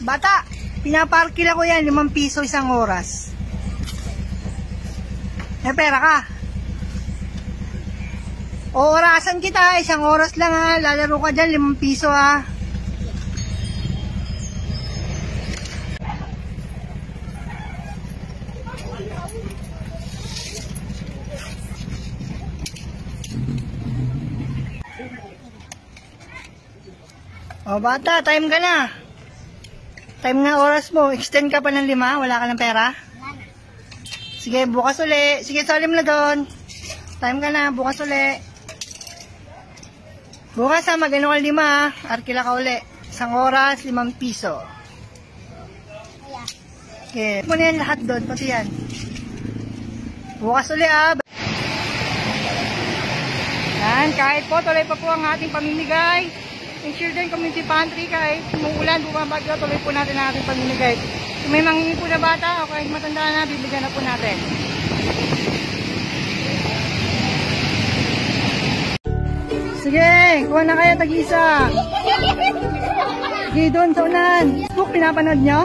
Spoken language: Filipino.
Bata, pinaparkila ko yan, 5 piso isang oras. May pera ka. Orasan kita, isang oras lang ha. Lalaro ka dyan, 5 piso ha. O bata, time ka na. Time nga oras mo. Extend ka pa ng 5, wala ka ng pera? Sige, bukas uli. Sige, salim na doon. Time ka na, bukas uli. Bukas ha, mag-ano ka 5 ha. Arkila ka uli. Isang oras, 5 piso. Okay. Muna yan lahat doon, pati yan. Bukas uli ha. Yan, kahit po, tuloy pa po ang ating pamimigay. Yung Children Community Pantry, kahit umuulan, bumabagyo, tuloy po natin ang ating pamimigay. Kung may manghingi po na bata o kahit matanda na, bibigyan na po natin. Sige, kuha na kayo, tag-isa. Sige, doon sa unahan. Facebook, pinapanood nyo?